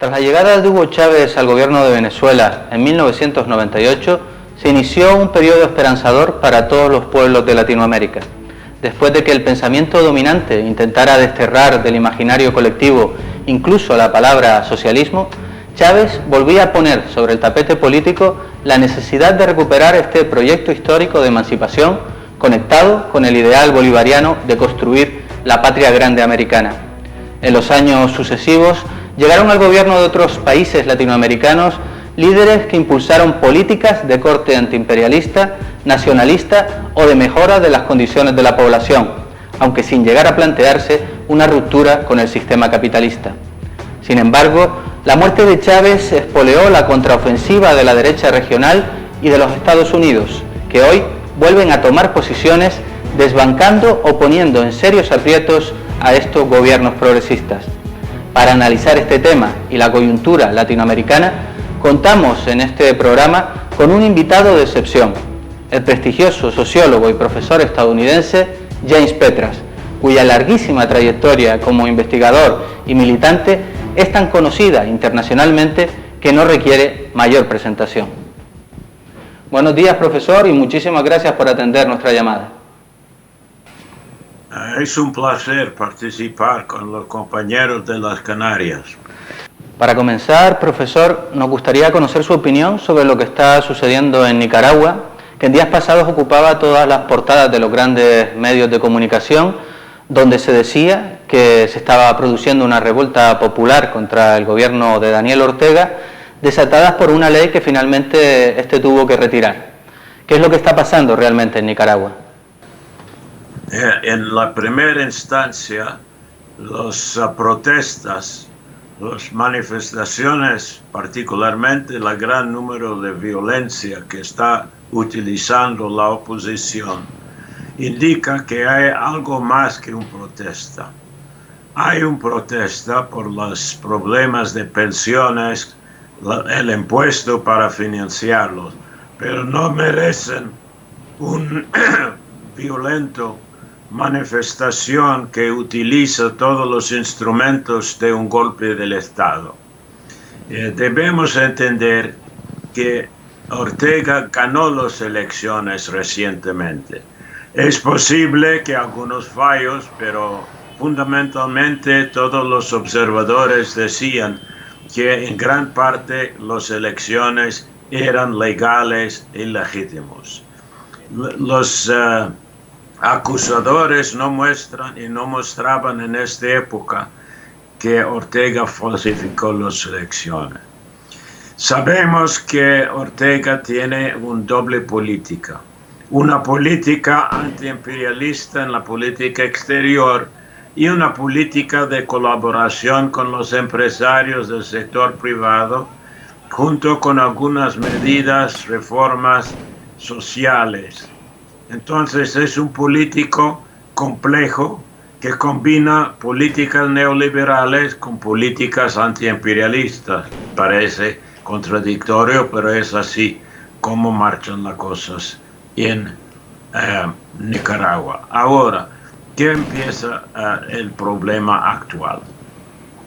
Tras la llegada de Hugo Chávez al gobierno de Venezuela en 1998, se inició un periodo esperanzador para todos los pueblos de Latinoamérica. Después de que el pensamiento dominante intentara desterrar del imaginario colectivo incluso la palabra socialismo, Chávez volvía a poner sobre el tapete político la necesidad de recuperar este proyecto histórico de emancipación conectado con el ideal bolivariano de construir la patria grande americana. En los años sucesivos llegaron al gobierno de otros países latinoamericanos líderes que impulsaron políticas de corte antiimperialista, nacionalista o de mejora de las condiciones de la población, aunque sin llegar a plantearse una ruptura con el sistema capitalista. Sin embargo, la muerte de Chávez espoleó la contraofensiva de la derecha regional y de los Estados Unidos, que hoy vuelven a tomar posiciones desbancando o poniendo en serios aprietos a estos gobiernos progresistas. Para analizar este tema y la coyuntura latinoamericana, contamos en este programa con un invitado de excepción, el prestigioso sociólogo y profesor estadounidense James Petras, cuya larguísima trayectoria como investigador y militante es tan conocida internacionalmente que no requiere mayor presentación. Buenos días, profesor, y muchísimas gracias por atender nuestra llamada. Es un placer participar con los compañeros de las Canarias. Para comenzar, profesor, nos gustaría conocer su opinión sobre lo que está sucediendo en Nicaragua, que en días pasados ocupaba todas las portadas de los grandes medios de comunicación, donde se decía que se estaba produciendo una revuelta popular contra el gobierno de Daniel Ortega, desatadas por una ley que finalmente tuvo que retirar. ¿Qué es lo que está pasando realmente en Nicaragua? En la primera instancia, las protestas, las manifestaciones, particularmente el gran número de violencia que está utilizando la oposición, indica que hay algo más que una protesta. Hay una protesta por los problemas de pensiones, el impuesto para financiarlos, pero no merecen un violento manifestación que utiliza todos los instrumentos de un golpe del Estado. Debemos entender que Ortega ganó las elecciones recientemente. Es posible que algunos fallos, pero fundamentalmente todos los observadores decían que en gran parte las elecciones eran legales y legítimos. Los acusadores no muestran y no mostraban en esta época que Ortega falsificó las elecciones. Sabemos que Ortega tiene una doble política, una política antiimperialista en la política exterior y una política de colaboración con los empresarios del sector privado, junto con algunas medidas, reformas sociales. Entonces es un político complejo que combina políticas neoliberales con políticas antiimperialistas. Parece contradictorio, pero es así como marchan las cosas en Nicaragua. Ahora, ¿qué empieza el problema actual?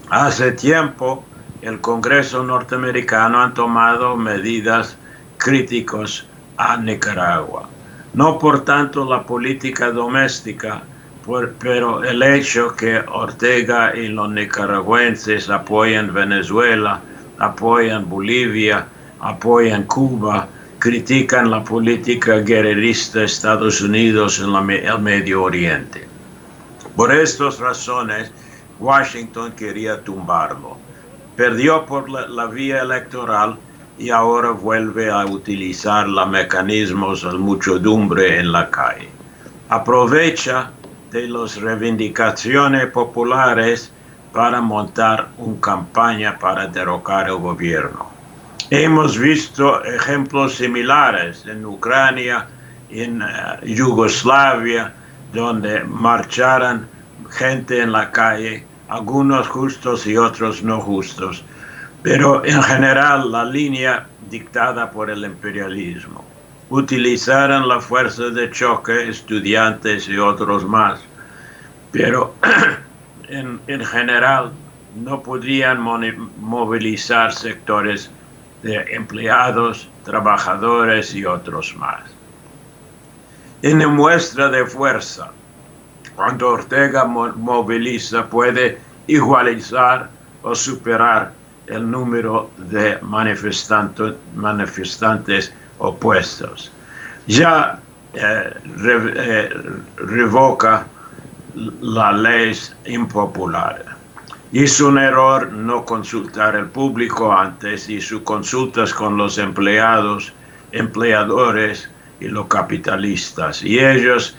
Hace tiempo el Congreso norteamericano ha tomado medidas críticas a Nicaragua. No por tanto la política doméstica, pero el hecho que Ortega y los nicaragüenses apoyan Venezuela, apoyan Bolivia, apoyan Cuba, critican la política guerrerista de Estados Unidos en el Medio Oriente. Por estas razones, Washington quería tumbarlo. Perdió por la vía electoral y ahora vuelve a utilizar los mecanismos de muchedumbre en la calle. Aprovecha de las reivindicaciones populares para montar una campaña para derrocar el gobierno. Hemos visto ejemplos similares en Ucrania, en Yugoslavia, donde marcharon gente en la calle, algunos justos y otros no justos, pero en general la línea dictada por el imperialismo. Utilizaron la fuerza de choque, estudiantes y otros más, pero en general no podían movilizar sectores de empleados, trabajadores y otros más. En muestra de fuerza, cuando Ortega moviliza, puede igualizar o superar el número de manifestantes opuestos. Ya revoca la ley impopular. Hizo un error no consultar al público antes, hizo consultas con los empleados, empleadores y los capitalistas. Y ellos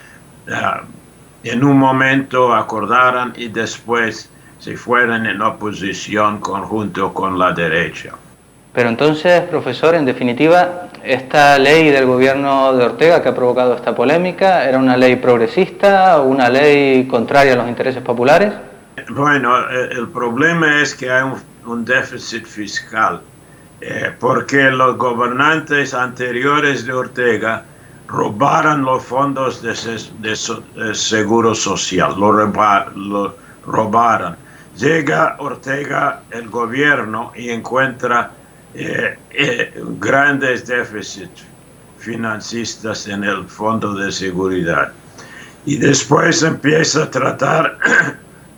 en un momento acordaron y después se fueron en oposición conjunto con la derecha. Pero entonces, profesor, en definitiva, esta ley del gobierno de Ortega que ha provocado esta polémica, ¿era una ley progresista o una ley contraria a los intereses populares? Bueno, el problema es que hay un déficit fiscal, porque los gobernantes anteriores de Ortega robaron los fondos de seguro social, lo robaron. Llega Ortega, el gobierno, y encuentra grandes déficits financistas en el fondo de seguridad. Y después empieza a tratar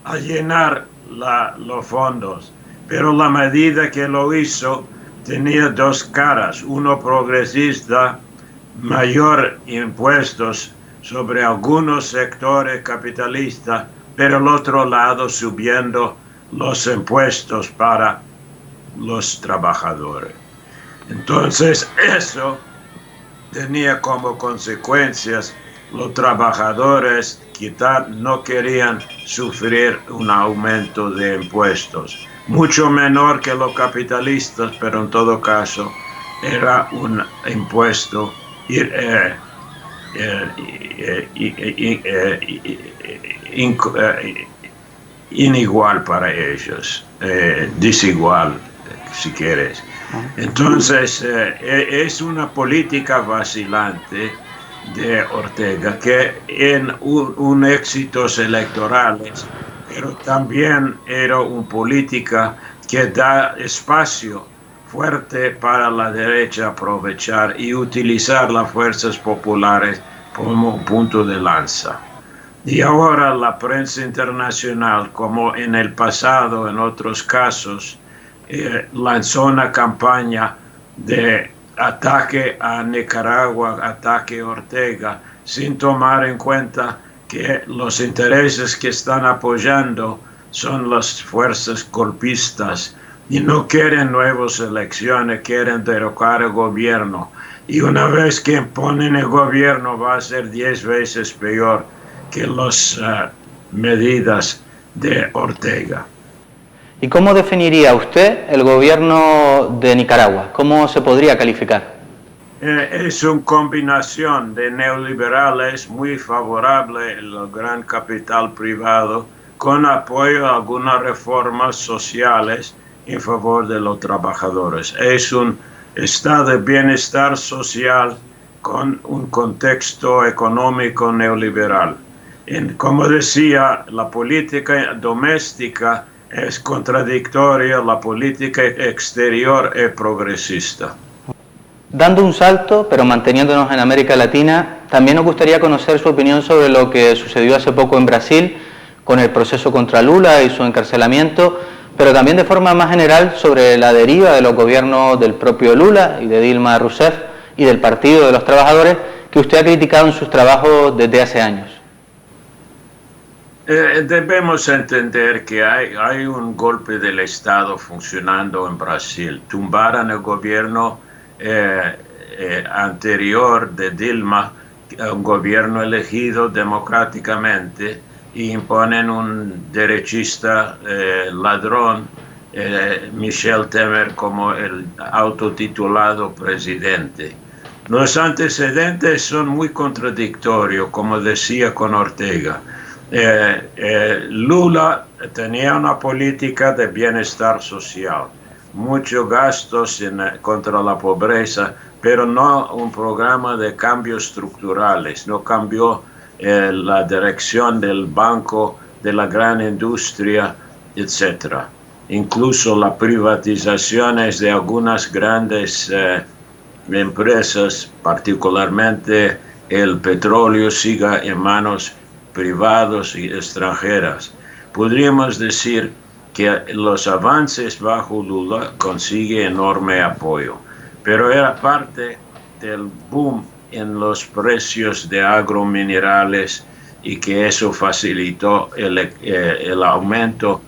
a llenar los fondos. Pero la medida que lo hizo tenía dos caras. Uno progresista, mayor impuestos sobre algunos sectores capitalistas, pero al otro lado subiendo los impuestos para los trabajadores. Entonces eso tenía como consecuencias los trabajadores no querían sufrir un aumento de impuestos, mucho menor que los capitalistas, pero en todo caso era un impuesto inigual para ellos, desigual, si quieres. Entonces, es una política vacilante de Ortega que en un éxitos electorales, pero también era una política que da espacio fuerte para la derecha aprovechar y utilizar las fuerzas populares como punto de lanza. Y ahora la prensa internacional, como en el pasado en otros casos, lanzó una campaña de ataque a Nicaragua, ataque a Ortega, sin tomar en cuenta que los intereses que están apoyando son las fuerzas golpistas y no quieren nuevas elecciones, quieren derrocar el gobierno. Y una vez que imponen el gobierno va a ser 10 veces peor que las medidas de Ortega. ¿Y cómo definiría usted el gobierno de Nicaragua? ¿Cómo se podría calificar? Es una combinación de neoliberales muy favorable al gran capital privado, con apoyo a algunas reformas sociales en favor de los trabajadores. Es un estado de bienestar social con un contexto económico neoliberal. Como decía, la política doméstica es contradictoria, la política exterior es progresista. Dando un salto, pero manteniéndonos en América Latina, también nos gustaría conocer su opinión sobre lo que sucedió hace poco en Brasil con el proceso contra Lula y su encarcelamiento, pero también de forma más general sobre la deriva de los gobiernos del propio Lula y de Dilma Rousseff y del Partido de los Trabajadores, que usted ha criticado en sus trabajos desde hace años. Debemos entender que hay un golpe del Estado funcionando en Brasil. Tumbaron el gobierno anterior de Dilma, un gobierno elegido democráticamente, y imponen un derechista ladrón, Michel Temer, como el autotitulado presidente. Los antecedentes son muy contradictorios, como decía con Ortega. Lula tenía una política de bienestar social, muchos gastos contra la pobreza, pero no un programa de cambios estructurales, no cambió la dirección del banco, de la gran industria, etc. incluso las privatizaciones de algunas grandes empresas, particularmente el petróleo, siga en manos privadas y extranjeras. Podríamos decir que los avances bajo Lula consiguen enorme apoyo, pero era parte del boom en los precios de agrominerales y que eso facilitó el aumento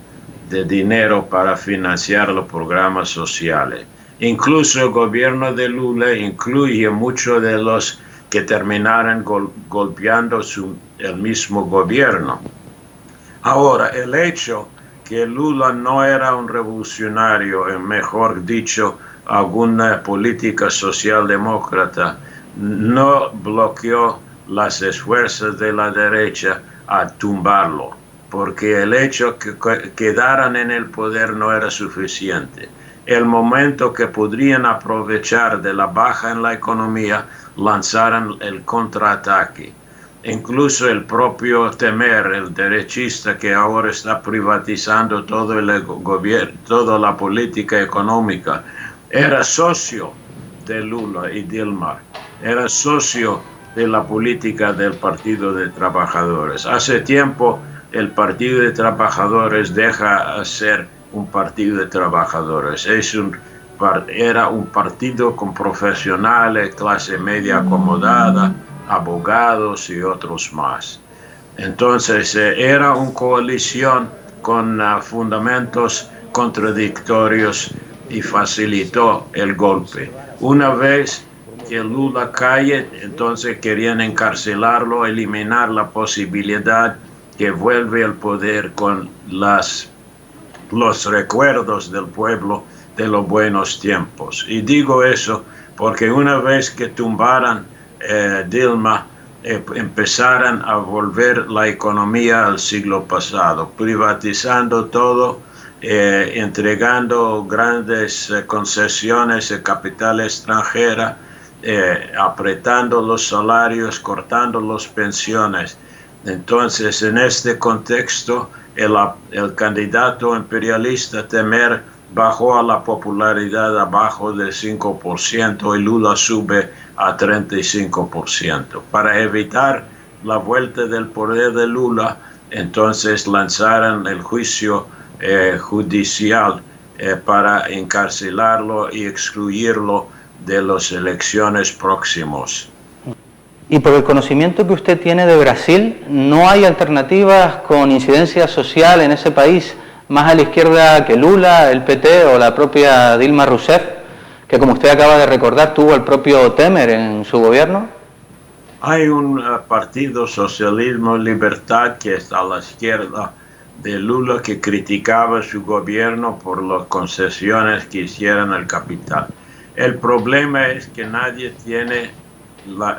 de dinero para financiar los programas sociales. Incluso el gobierno de Lula incluye muchos de los que terminaron golpeando el mismo gobierno. Ahora, el hecho que Lula no era un revolucionario, mejor dicho, alguna política socialdemócrata, no bloqueó las esfuerzos de la derecha a tumbarlo, porque el hecho que quedaran en el poder no era suficiente. El momento que podrían aprovechar de la baja en la economía, lanzaron el contraataque. Incluso el propio Temer, el derechista que ahora está privatizando todo el gobierno, toda la política económica, era socio de Lula y Dilma, era socio de la política del Partido de Trabajadores. Hace tiempo el Partido de Trabajadores deja de ser un partido de trabajadores, era un partido con profesionales, clase media acomodada, abogados y otros más. Entonces era una coalición con fundamentos contradictorios y facilitó el golpe. Una vez que Lula cae, entonces querían encarcelarlo, eliminar la posibilidad que vuelve al poder con los recuerdos del pueblo de los buenos tiempos. Y digo eso porque una vez que tumbaran Dilma, empezaron a volver la economía al siglo pasado, privatizando todo, entregando grandes concesiones de capital extranjera, apretando los salarios, cortando las pensiones. Entonces, en este contexto, el candidato imperialista Temer bajó a la popularidad abajo del 5% y Lula sube a 35%. Para evitar la vuelta del poder de Lula, entonces lanzaron el juicio judicial para encarcelarlo y excluirlo de las elecciones próximas. Y por el conocimiento que usted tiene de Brasil, ¿no hay alternativas con incidencia social en ese país más a la izquierda que Lula, el PT o la propia Dilma Rousseff, que como usted acaba de recordar tuvo el propio Temer en su gobierno? Hay un partido Socialismo y Libertad que está a la izquierda de Lula que criticaba su gobierno por las concesiones que hicieron al capital. El problema es que nadie tiene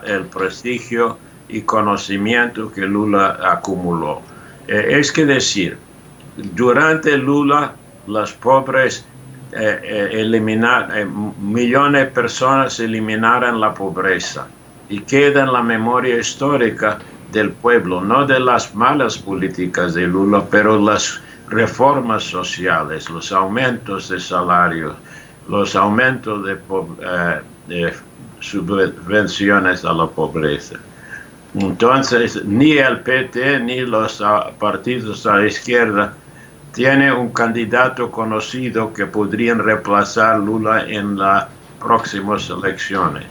el prestigio y conocimiento que Lula acumuló. Es que decir, durante Lula, los pobres millones de personas eliminaron la pobreza y queda en la memoria histórica del pueblo, no de las malas políticas de Lula, pero las reformas sociales, los aumentos de salarios, los aumentos de subvenciones a la pobreza. Entonces, ni el PT ni los partidos a la izquierda tienen un candidato conocido que podrían reemplazar a Lula en las próximas elecciones.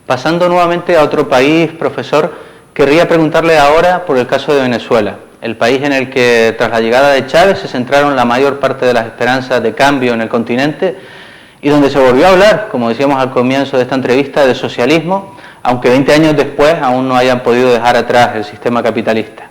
Pasando nuevamente a otro país, profesor, querría preguntarle ahora por el caso de Venezuela, el país en el que tras la llegada de Chávez se centraron la mayor parte de las esperanzas de cambio en el continente y donde se volvió a hablar, como decíamos al comienzo de esta entrevista, de socialismo, aunque 20 años después aún no hayan podido dejar atrás el sistema capitalista.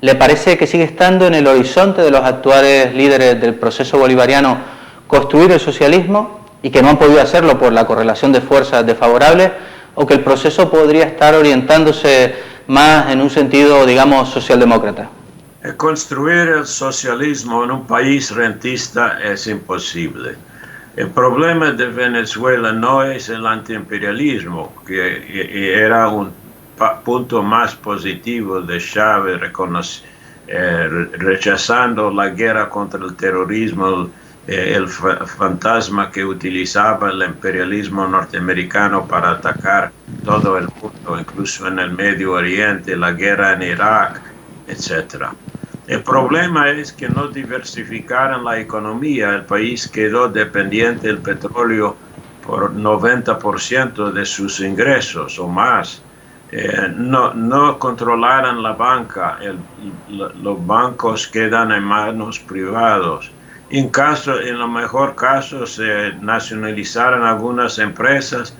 ¿Le parece que sigue estando en el horizonte de los actuales líderes del proceso bolivariano construir el socialismo y que no han podido hacerlo por la correlación de fuerzas desfavorables, o que el proceso podría estar orientándose más en un sentido, digamos, socialdemócrata? Construir el socialismo en un país rentista es imposible. El problema de Venezuela no es el antiimperialismo, que era un punto más positivo de Chávez rechazando la guerra contra el terrorismo, el fantasma que utilizaba el imperialismo norteamericano para atacar todo el mundo, incluso en el Medio Oriente, la guerra en Irak, etc. El problema es que no diversificaron la economía. El país quedó dependiente del petróleo por 90% de sus ingresos o más. No controlaron la banca. Los bancos quedan en manos privadas. En los mejores casos se nacionalizaron algunas empresas,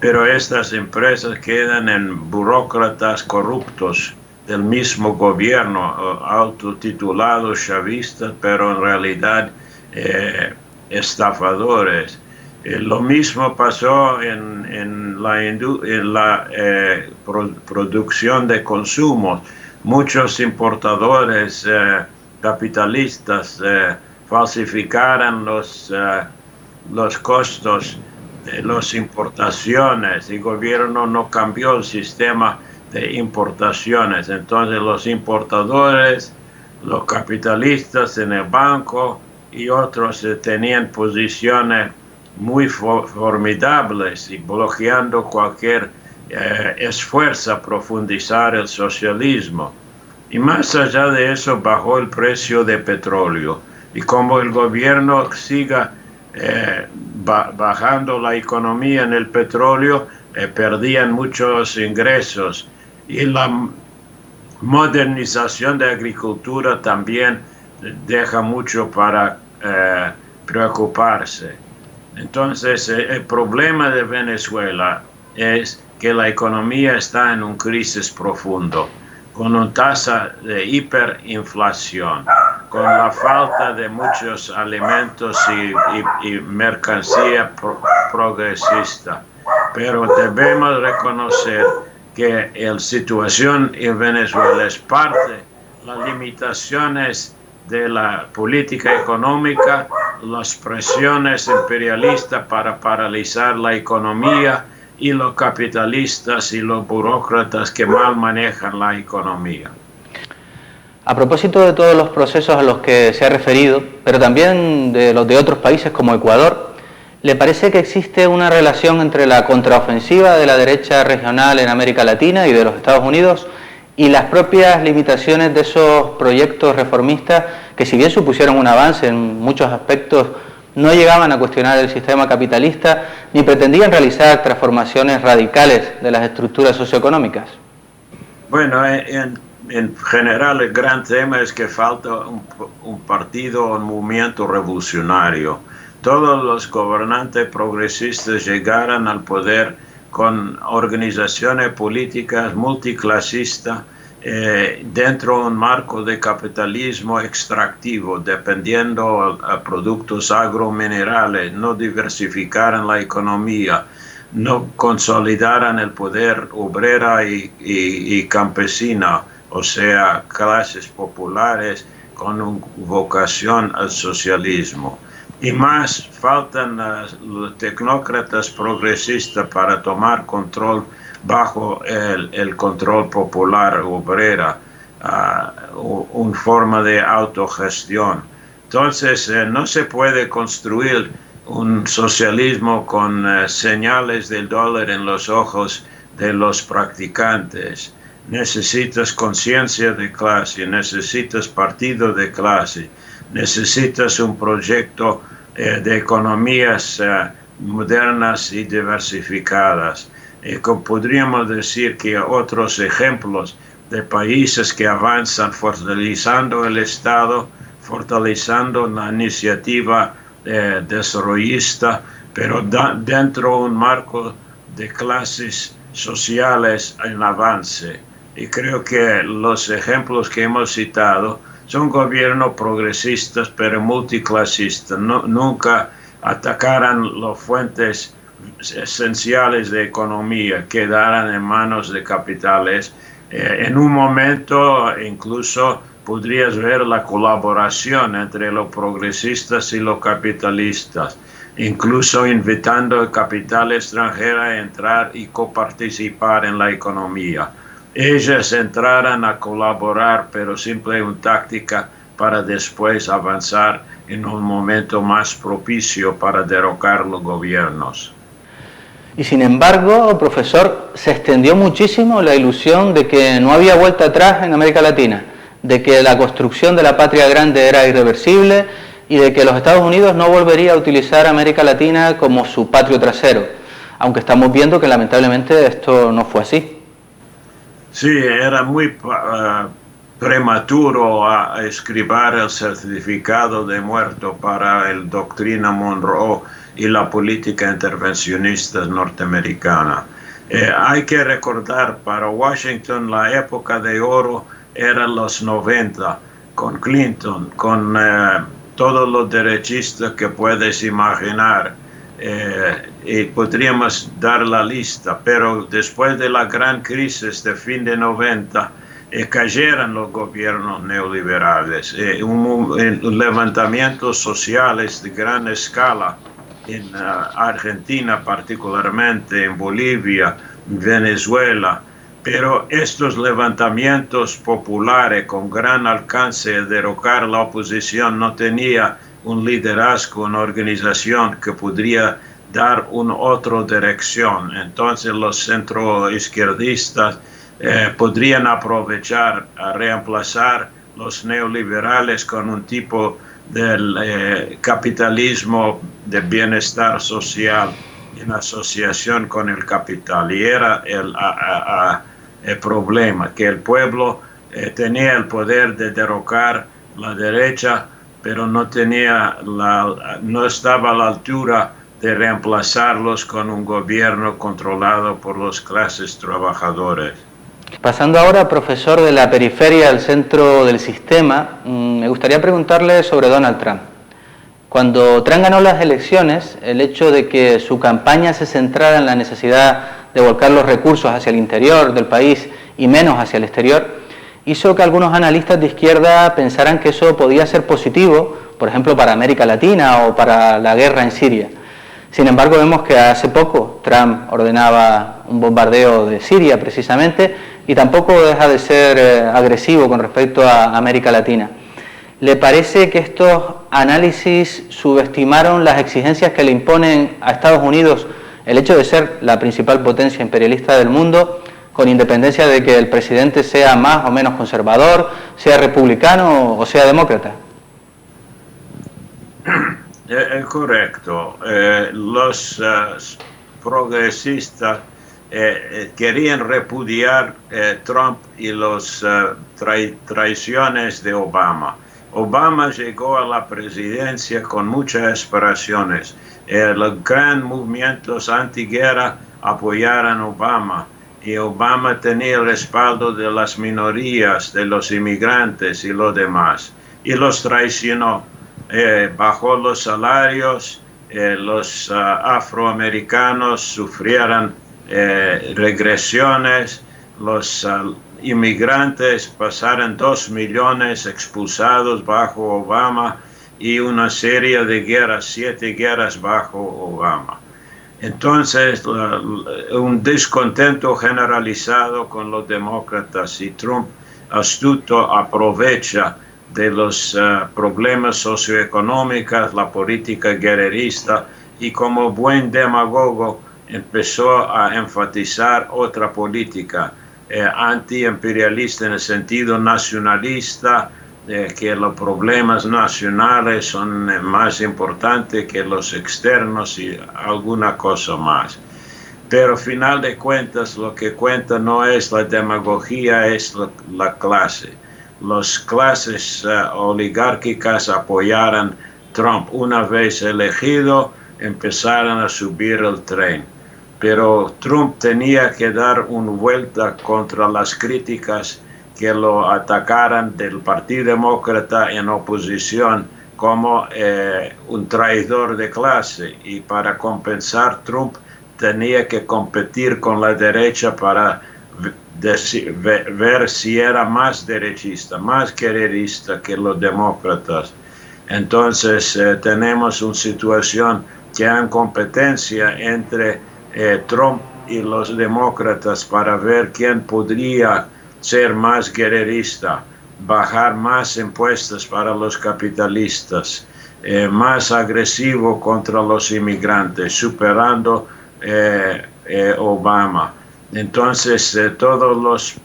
pero estas empresas quedan en burócratas corruptos del mismo gobierno, autotitulados chavistas, pero en realidad estafadores. Lo mismo pasó en la producción de consumos. Muchos importadores capitalistas falsificaron los costos de las importaciones y el gobierno no cambió el sistema de importaciones. Entonces los importadores, los capitalistas en el banco y otros tenían posiciones muy formidables y bloqueando cualquier esfuerzo a profundizar el socialismo. Y más allá de eso bajó el precio de petróleo. Y como el gobierno siga bajando la economía en el petróleo, perdían muchos ingresos. Y la modernización de la agricultura también deja mucho para preocuparse. Entonces, el problema de Venezuela es que la economía está en una crisis profunda, con una tasa de hiperinflación, con la falta de muchos alimentos y mercancía progresista. Pero debemos reconocer que la situación en Venezuela es parte de las limitaciones de la política económica, las presiones imperialistas para paralizar la economía y los capitalistas y los burócratas que mal manejan la economía. A propósito de todos los procesos a los que se ha referido, pero también de los de otros países como Ecuador, ¿le parece que existe una relación entre la contraofensiva de la derecha regional en América Latina y de los Estados Unidos y las propias limitaciones de esos proyectos reformistas que, si bien supusieron un avance en muchos aspectos, no llegaban a cuestionar el sistema capitalista ni pretendían realizar transformaciones radicales de las estructuras socioeconómicas? Bueno, en general el gran tema es que falta un partido, un movimiento revolucionario. Todos los gobernantes progresistas llegaron al poder con organizaciones políticas multiclasistas dentro de un marco de capitalismo extractivo, dependiendo de productos agrominerales, no diversificaron la economía, no consolidaron el poder obrera y campesina, o sea, clases populares con una vocación al socialismo. Y más faltan los tecnócratas progresistas para tomar control bajo el control popular obrera, una forma de autogestión. Entonces, no se puede construir un socialismo con señales del dólar en los ojos de los practicantes. Necesitas conciencia de clase, necesitas partido de clase, necesitas un proyecto de economías modernas y diversificadas. Podríamos decir que otros ejemplos de países que avanzan fortaleciendo el Estado, fortaleciendo la iniciativa desarrollista, pero dentro de un marco de clases sociales en avance. Y creo que los ejemplos que hemos citado son gobiernos progresistas pero multiclasistas. Nunca atacaran las fuentes esenciales de economía, quedaran en manos de capitales. En un momento incluso podrías ver la colaboración entre los progresistas y los capitalistas, incluso invitando al capital extranjero a entrar y coparticipar en la economía. ellas entraran a colaborar, pero simple una táctica para después avanzar en un momento más propicio para derrocar los gobiernos. Y sin embargo, profesor, se extendió muchísimo la ilusión de que no había vuelta atrás en América Latina, de que la construcción de la patria grande era irreversible y de que los Estados Unidos no volvería a utilizar América Latina como su patio trasero, aunque estamos viendo que lamentablemente esto no fue así. Sí, era muy prematuro a escribir el certificado de muerto para el doctrina Monroe y la política intervencionista norteamericana. Hay que recordar, para Washington la época de oro era los 90, con Clinton, con todos los derechistas que puedes imaginar. Y podríamos dar la lista, pero después de la gran crisis de fin de 90, cayeron los gobiernos neoliberales, levantamientos sociales de gran escala en Argentina particularmente, en Bolivia, Venezuela, pero estos levantamientos populares con gran alcance de derrocar la oposición no tenía un liderazgo, una organización que podría dar una otra dirección. Entonces los centroizquierdistas podrían aprovechar a reemplazar los neoliberales con un tipo del capitalismo de bienestar social en asociación con el capital. Y era el problema, que el pueblo tenía el poder de derrocar la derecha, pero no estaba a la altura de reemplazarlos con un gobierno controlado por las clases trabajadoras. Pasando ahora, profesor, de la periferia al centro del sistema, me gustaría preguntarle sobre Donald Trump. Cuando Trump ganó las elecciones, el hecho de que su campaña se centrara en la necesidad de volcar los recursos hacia el interior del país y menos hacia el exterior, hizo que algunos analistas de izquierda pensaran que eso podía ser positivo, por ejemplo, para América Latina o para la guerra en Siria. Sin embargo, vemos que hace poco Trump ordenaba un bombardeo de Siria, precisamente, y tampoco deja de ser agresivo con respecto a América Latina. ¿Le parece que estos análisis subestimaron las exigencias que le imponen a Estados Unidos el hecho de ser la principal potencia imperialista del mundo, con independencia de que el presidente sea más o menos conservador, sea republicano o sea demócrata? Es correcto. Los progresistas querían repudiar Trump y las traiciones de Obama. Obama llegó a la presidencia con muchas aspiraciones. Los grandes movimientos antiguerra apoyaron a Obama y Obama tenía el respaldo de las minorías, de los inmigrantes y los demás. Y los traicionó. Bajó los salarios, los afroamericanos sufrieron regresiones, los inmigrantes pasaron 2 millones expulsados bajo Obama y una serie de guerras, 7 guerras bajo Obama. Entonces, un descontento generalizado con los demócratas, y Trump, astuto, aprovecha de los problemas socioeconómicos, la política guerrerista, y como buen demagogo empezó a enfatizar otra política antiimperialista en el sentido nacionalista, que los problemas nacionales son más importantes que los externos y alguna cosa más. Pero al final de cuentas lo que cuenta no es la demagogía, es la clase. Las clases oligárquicas apoyaron a Trump. Una vez elegido, empezaron a subir el tren. Pero Trump tenía que dar una vuelta contra las críticas que lo atacaran del Partido Demócrata en oposición como un traidor de clase. Y para compensar, Trump tenía que competir con la derecha para ver si era más derechista, más guerrerista que los demócratas. Entonces tenemos una situación que hay competencia entre Trump y los demócratas para ver quién podría ser más guerrerista, bajar más impuestos para los capitalistas, más agresivo contra los inmigrantes, superando Obama. Entonces, todos los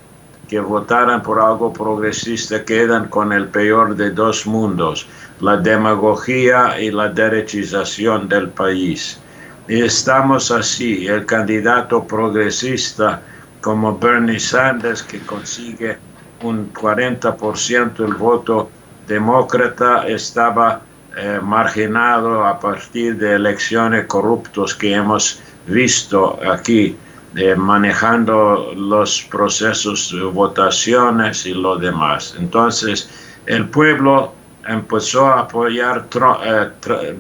que votaran por algo progresista quedan con el peor de dos mundos, la demagogia y la derechización del país. Y estamos así, el candidato progresista como Bernie Sanders, que consigue un 40% del voto demócrata, estaba marginado a partir de elecciones corruptas que hemos visto aquí, manejando los procesos de votaciones y lo demás. Entonces, el pueblo empezó a apoyar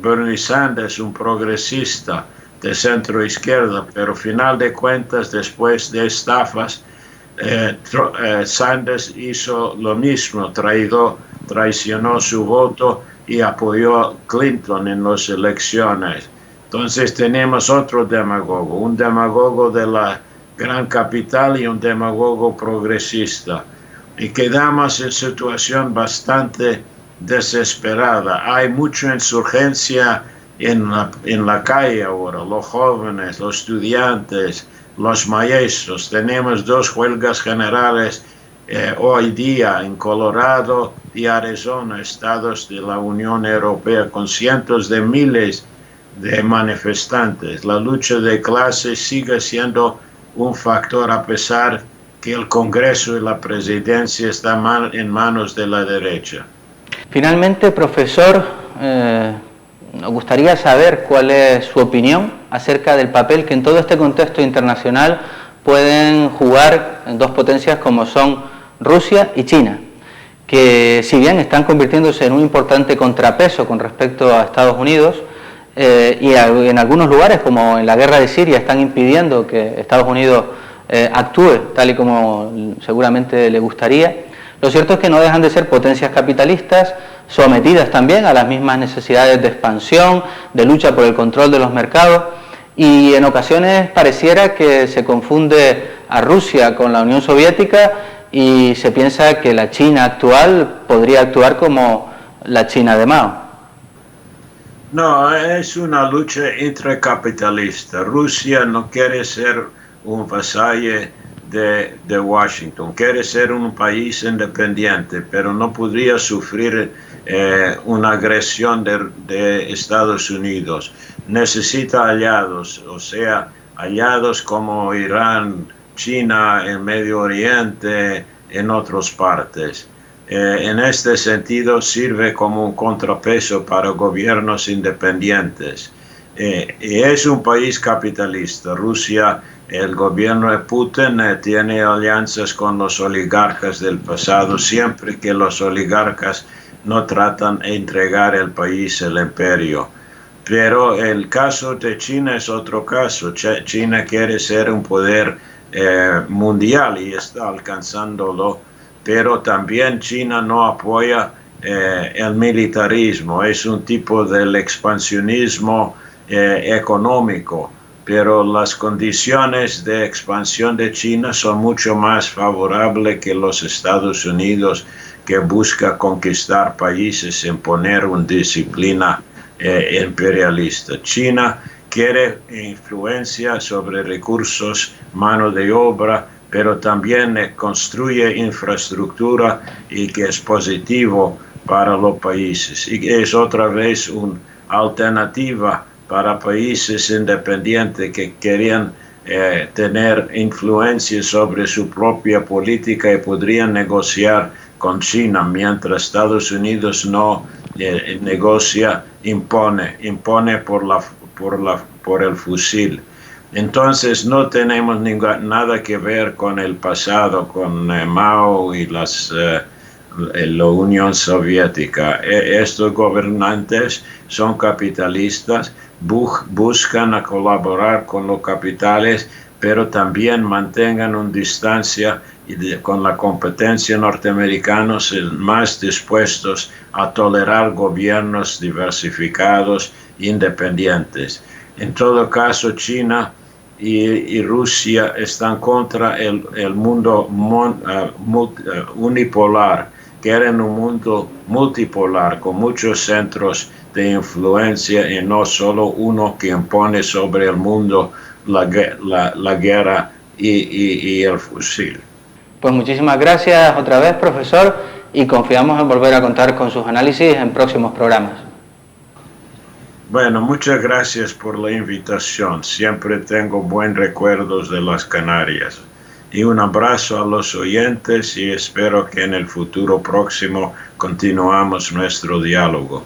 Bernie Sanders, un progresista de centro izquierda, pero final de cuentas, después de estafas, Sanders hizo lo mismo, traicionó su voto y apoyó a Clinton en las elecciones. Entonces tenemos otro demagogo, un demagogo de la gran capital y un demagogo progresista. Y quedamos en situación bastante desesperada. Hay mucha insurgencia en la calle ahora, los jóvenes, los estudiantes, los maestros. Tenemos 2 huelgas generales hoy día en Colorado y Arizona, estados de la Unión Europea, con cientos de miles de manifestantes. La lucha de clases sigue siendo un factor a pesar que el Congreso y la presidencia están en manos de la derecha. Finalmente, profesor, nos gustaría saber cuál es su opinión acerca del papel que en todo este contexto internacional pueden jugar 2 potencias como son Rusia y China, que si bien están convirtiéndose en un importante contrapeso con respecto a Estados Unidos, y en algunos lugares, como en la guerra de Siria, están impidiendo que Estados Unidos actúe tal y como seguramente le gustaría. Lo cierto es que no dejan de ser potencias capitalistas, sometidas también a las mismas necesidades de expansión, de lucha por el control de los mercados, y en ocasiones pareciera que se confunde a Rusia con la Unión Soviética y se piensa que la China actual podría actuar como la China de Mao. No, es una lucha intracapitalista. Rusia no quiere ser un vasallo de Washington, quiere ser un país independiente, pero no podría sufrir una agresión de Estados Unidos. Necesita aliados, o sea, aliados como Irán, China, el Medio Oriente, en otras partes. En este sentido sirve como un contrapeso para gobiernos independientes. Y es un país capitalista. Rusia, el gobierno de Putin tiene alianzas con los oligarcas del pasado, siempre que los oligarcas no tratan de entregar el país al imperio. Pero el caso de China es otro caso. China quiere ser un poder mundial y está alcanzándolo, pero también China no apoya el militarismo, es un tipo del expansionismo económico, pero las condiciones de expansión de China son mucho más favorables que los Estados Unidos, que busca conquistar países, imponer una disciplina imperialista. China quiere influencia sobre recursos, mano de obra, pero también construye infraestructura y que es positivo para los países. Y es otra vez una alternativa para países independientes que querían tener influencia sobre su propia política y podrían negociar con China, mientras Estados Unidos no negocia, impone por el fusil. Entonces no tenemos nada que ver con el pasado, con Mao y la Unión Soviética. Estos gobernantes son capitalistas, buscan colaborar con los capitales, pero también mantengan una distancia y con la competencia norteamericana, más dispuestos a tolerar gobiernos diversificados, independientes. En todo caso, China y Rusia están contra el mundo unipolar. Quieren un mundo multipolar con muchos centros de influencia y no solo uno que impone sobre el mundo la guerra y el fusil. Pues muchísimas gracias otra vez, profesor, y confiamos en volver a contar con sus análisis en próximos programas. Bueno, muchas gracias por la invitación. Siempre tengo buenos recuerdos de las Canarias. Y un abrazo a los oyentes y espero que en el futuro próximo continuamos nuestro diálogo.